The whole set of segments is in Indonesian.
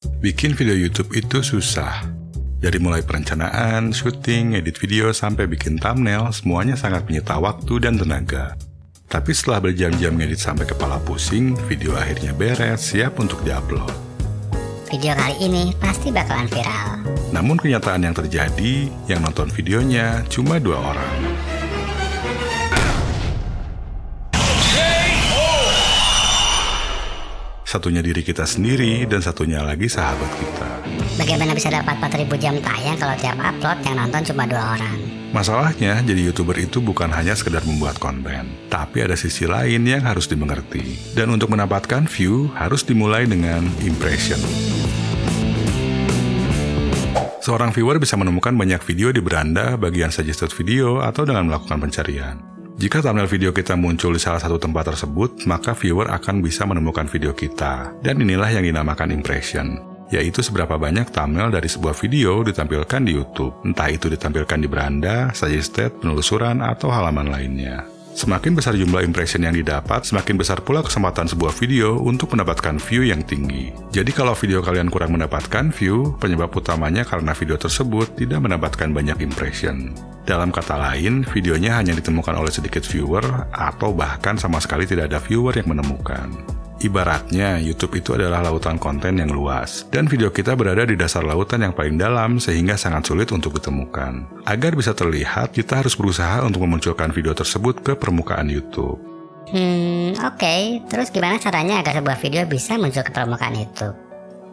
Bikin video YouTube itu susah. Dari mulai perencanaan, syuting, edit video, sampai bikin thumbnail, semuanya sangat menyita waktu dan tenaga. Tapi setelah berjam-jam ngedit sampai kepala pusing, video akhirnya beres, siap untuk diupload. Video kali ini pasti bakalan viral. Namun kenyataan yang terjadi, yang nonton videonya cuma 2 orang. Satunya diri kita sendiri, dan satunya lagi sahabat kita. Bagaimana bisa dapat 4.000 jam tayang kalau tiap upload yang nonton cuma 2 orang? Masalahnya, jadi YouTuber itu bukan hanya sekedar membuat konten, tapi ada sisi lain yang harus dimengerti. Dan untuk mendapatkan view, harus dimulai dengan impression. Seorang viewer bisa menemukan banyak video di beranda, bagian suggested video, atau dengan melakukan pencarian. Jika thumbnail video kita muncul di salah satu tempat tersebut, maka viewer akan bisa menemukan video kita. Dan inilah yang dinamakan impression, yaitu seberapa banyak thumbnail dari sebuah video ditampilkan di YouTube. Entah itu ditampilkan di beranda, suggested, penelusuran, atau halaman lainnya. Semakin besar jumlah impression yang didapat, semakin besar pula kesempatan sebuah video untuk mendapatkan view yang tinggi. Jadi kalau video kalian kurang mendapatkan view, penyebab utamanya karena video tersebut tidak mendapatkan banyak impression. Dalam kata lain, videonya hanya ditemukan oleh sedikit viewer, atau bahkan sama sekali tidak ada viewer yang menemukan. Ibaratnya, YouTube itu adalah lautan konten yang luas, dan video kita berada di dasar lautan yang paling dalam sehingga sangat sulit untuk ditemukan. Agar bisa terlihat, kita harus berusaha untuk memunculkan video tersebut ke permukaan YouTube. Oke. Terus gimana caranya agar sebuah video bisa muncul ke permukaan YouTube?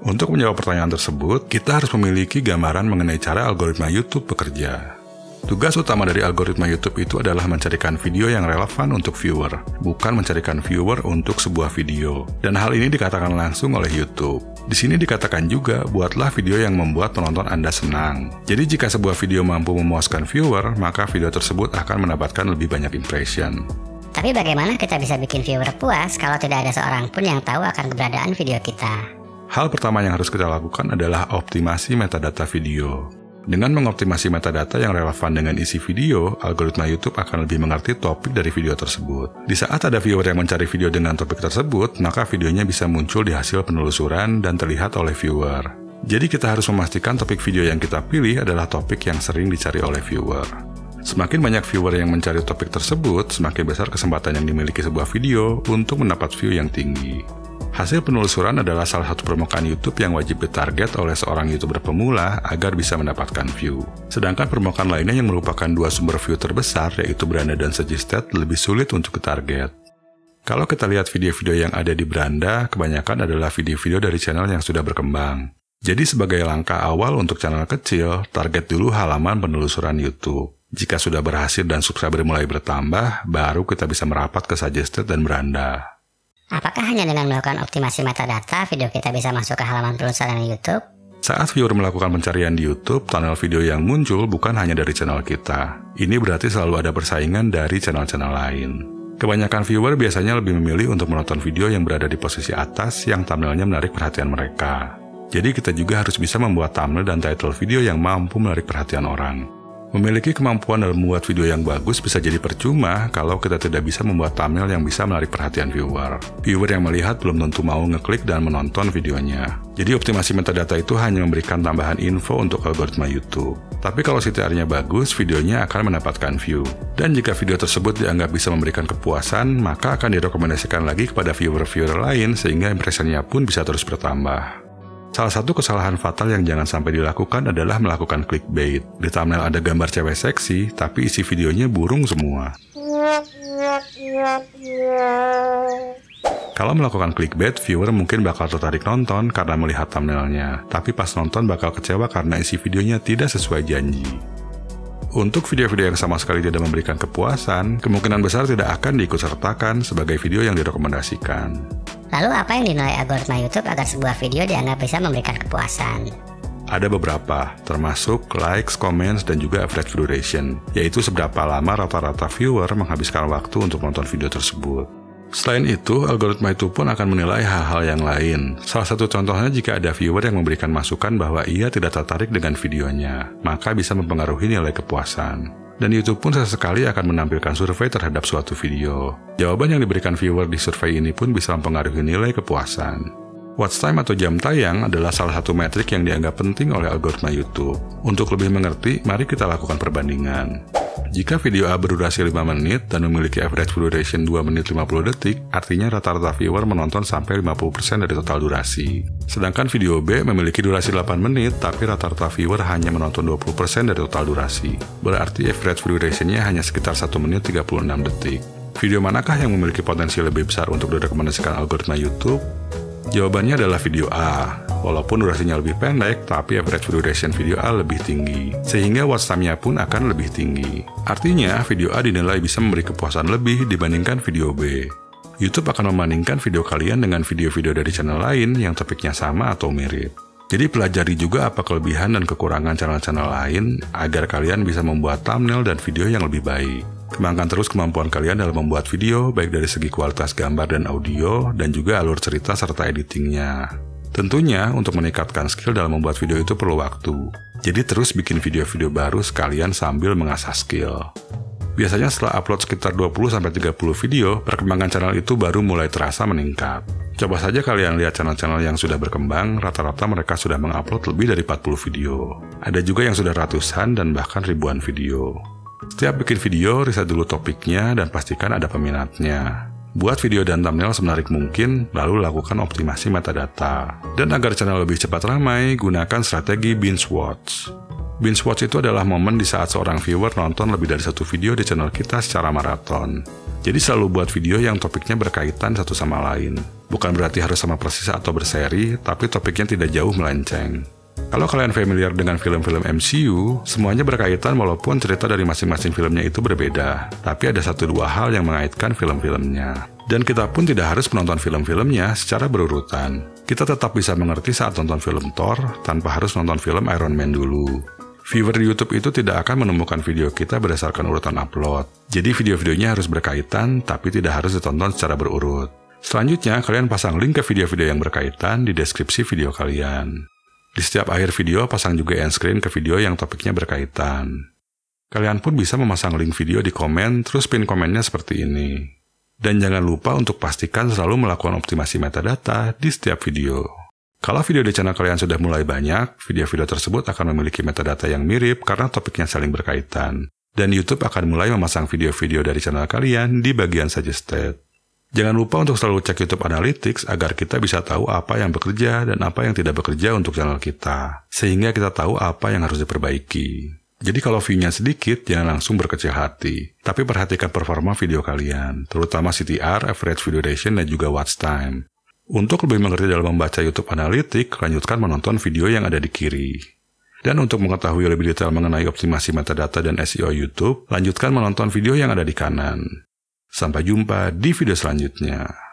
Untuk menjawab pertanyaan tersebut, kita harus memiliki gambaran mengenai cara algoritma YouTube bekerja. Tugas utama dari algoritma YouTube itu adalah mencarikan video yang relevan untuk viewer, bukan mencarikan viewer untuk sebuah video. Dan hal ini dikatakan langsung oleh YouTube. Di sini dikatakan juga, buatlah video yang membuat penonton Anda senang. Jadi jika sebuah video mampu memuaskan viewer, maka video tersebut akan mendapatkan lebih banyak impression. Tapi bagaimana kita bisa bikin viewer puas kalau tidak ada seorang pun yang tahu akan keberadaan video kita? Hal pertama yang harus kita lakukan adalah optimasi metadata video. Dengan mengoptimasi metadata yang relevan dengan isi video, algoritma YouTube akan lebih mengerti topik dari video tersebut. Di saat ada viewer yang mencari video dengan topik tersebut, maka videonya bisa muncul di hasil penelusuran dan terlihat oleh viewer. Jadi kita harus memastikan topik video yang kita pilih adalah topik yang sering dicari oleh viewer. Semakin banyak viewer yang mencari topik tersebut, semakin besar kesempatan yang dimiliki sebuah video untuk mendapat view yang tinggi. Hasil penelusuran adalah salah satu permukaan YouTube yang wajib ditarget oleh seorang YouTuber pemula agar bisa mendapatkan view. Sedangkan permukaan lainnya yang merupakan 2 sumber view terbesar, yaitu beranda dan suggested, lebih sulit untuk ditarget. Kalau kita lihat video-video yang ada di beranda, kebanyakan adalah video-video dari channel yang sudah berkembang. Jadi sebagai langkah awal untuk channel kecil, target dulu halaman penelusuran YouTube. Jika sudah berhasil dan subscriber mulai bertambah, baru kita bisa merapat ke suggested dan beranda. Apakah hanya dengan melakukan optimasi metadata, video kita bisa masuk ke halaman penelusuran YouTube? Saat viewer melakukan pencarian di YouTube, thumbnail video yang muncul bukan hanya dari channel kita. Ini berarti selalu ada persaingan dari channel-channel lain. Kebanyakan viewer biasanya lebih memilih untuk menonton video yang berada di posisi atas yang thumbnailnya menarik perhatian mereka. Jadi kita juga harus bisa membuat thumbnail dan title video yang mampu menarik perhatian orang. Memiliki kemampuan dalam membuat video yang bagus bisa jadi percuma kalau kita tidak bisa membuat thumbnail yang bisa menarik perhatian viewer. Viewer yang melihat belum tentu mau ngeklik dan menonton videonya. Jadi optimasi metadata itu hanya memberikan tambahan info untuk algoritma YouTube. Tapi kalau CTR-nya bagus, videonya akan mendapatkan view. Dan jika video tersebut dianggap bisa memberikan kepuasan, maka akan direkomendasikan lagi kepada viewer-viewer lain sehingga impressionnya pun bisa terus bertambah. Salah satu kesalahan fatal yang jangan sampai dilakukan adalah melakukan clickbait. Di thumbnail ada gambar cewek seksi, tapi isi videonya burung semua. Kalau melakukan clickbait, viewer mungkin bakal tertarik nonton karena melihat thumbnailnya, tapi pas nonton bakal kecewa karena isi videonya tidak sesuai janji. Untuk video-video yang sama sekali tidak memberikan kepuasan, kemungkinan besar tidak akan diikutsertakan sebagai video yang direkomendasikan. Lalu apa yang dinilai algoritma YouTube agar sebuah video dianggap bisa memberikan kepuasan? Ada beberapa, termasuk likes, comments, dan juga average duration, yaitu seberapa lama rata-rata viewer menghabiskan waktu untuk menonton video tersebut. Selain itu, algoritma itu pun akan menilai hal-hal yang lain. Salah satu contohnya jika ada viewer yang memberikan masukan bahwa ia tidak tertarik dengan videonya, maka bisa mempengaruhi nilai kepuasan. Dan YouTube pun sesekali akan menampilkan survei terhadap suatu video. Jawaban yang diberikan viewer di survei ini pun bisa mempengaruhi nilai kepuasan. Watch time atau jam tayang adalah salah satu metrik yang dianggap penting oleh algoritma YouTube. Untuk lebih mengerti, mari kita lakukan perbandingan. Jika video A berdurasi 5 menit dan memiliki average view duration 2 menit 50 detik, artinya rata-rata viewer menonton sampai 50% dari total durasi. Sedangkan video B memiliki durasi 8 menit, tapi rata-rata viewer hanya menonton 20% dari total durasi. Berarti average view duration-nya hanya sekitar 1 menit 36 detik. Video manakah yang memiliki potensi lebih besar untuk direkomendasikan algoritma YouTube? Jawabannya adalah video A. Walaupun durasinya lebih pendek, tapi average duration video A lebih tinggi, sehingga watch time-nya pun akan lebih tinggi. Artinya, video A dinilai bisa memberi kepuasan lebih dibandingkan video B. YouTube akan membandingkan video kalian dengan video-video dari channel lain yang topiknya sama atau mirip. Jadi pelajari juga apa kelebihan dan kekurangan channel-channel lain agar kalian bisa membuat thumbnail dan video yang lebih baik. Kembangkan terus kemampuan kalian dalam membuat video, baik dari segi kualitas gambar dan audio, dan juga alur cerita serta editingnya. Tentunya, untuk meningkatkan skill dalam membuat video itu perlu waktu. Jadi terus bikin video-video baru sekalian sambil mengasah skill. Biasanya setelah upload sekitar 20-30 video, perkembangan channel itu baru mulai terasa meningkat. Coba saja kalian lihat channel-channel yang sudah berkembang, rata-rata mereka sudah mengupload lebih dari 40 video. Ada juga yang sudah ratusan dan bahkan ribuan video. Setiap bikin video, riset dulu topiknya dan pastikan ada peminatnya. Buat video dan thumbnail semenarik mungkin, lalu lakukan optimasi metadata. Dan agar channel lebih cepat ramai, gunakan strategi binge watch. Binge watch itu adalah momen di saat seorang viewer nonton lebih dari satu video di channel kita secara maraton. Jadi selalu buat video yang topiknya berkaitan satu sama lain. Bukan berarti harus sama persis atau berseri, tapi topiknya tidak jauh melenceng. Kalau kalian familiar dengan film-film MCU, semuanya berkaitan walaupun cerita dari masing-masing filmnya itu berbeda. Tapi ada 1-2 hal yang mengaitkan film-filmnya. Dan kita pun tidak harus menonton film-filmnya secara berurutan. Kita tetap bisa mengerti saat nonton film Thor, tanpa harus nonton film Iron Man dulu. Viewer di YouTube itu tidak akan menemukan video kita berdasarkan urutan upload. Jadi video-videonya harus berkaitan, tapi tidak harus ditonton secara berurut. Selanjutnya, kalian pasang link ke video-video yang berkaitan di deskripsi video kalian. Di setiap akhir video, pasang juga end screen ke video yang topiknya berkaitan. Kalian pun bisa memasang link video di komen, terus pin komennya seperti ini. Dan jangan lupa untuk pastikan selalu melakukan optimasi metadata di setiap video. Kalau video di channel kalian sudah mulai banyak, video-video tersebut akan memiliki metadata yang mirip karena topiknya saling berkaitan. Dan YouTube akan mulai memasang video-video dari channel kalian di bagian suggested. Jangan lupa untuk selalu cek YouTube Analytics agar kita bisa tahu apa yang bekerja dan apa yang tidak bekerja untuk channel kita. Sehingga kita tahu apa yang harus diperbaiki. Jadi kalau view-nya sedikit, jangan langsung berkecil hati. Tapi perhatikan performa video kalian, terutama CTR, average video duration, dan juga watch time. Untuk lebih mengerti dalam membaca YouTube Analytics, lanjutkan menonton video yang ada di kiri. Dan untuk mengetahui lebih detail mengenai optimasi metadata dan SEO YouTube, lanjutkan menonton video yang ada di kanan. Sampai jumpa di video selanjutnya.